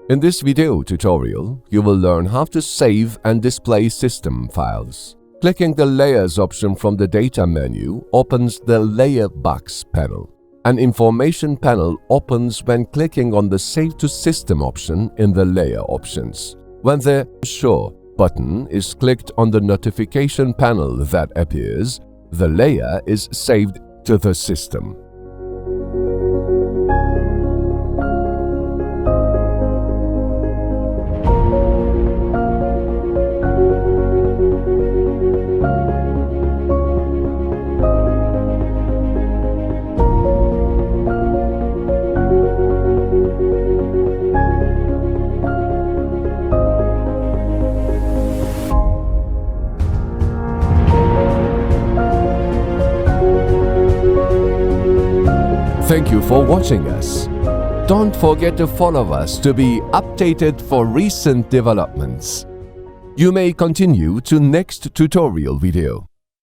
In this video tutorial, you will learn how to save and display system files. Clicking the Layers option from the Data menu opens the Layer Box panel. An information panel opens when clicking on the Save to System option in the Layer options. When the Show button is clicked on the notification panel that appears, the layer is saved to the system. Thank you for watching us. Don't forget to follow us to be updated for recent developments. You may continue to next tutorial video.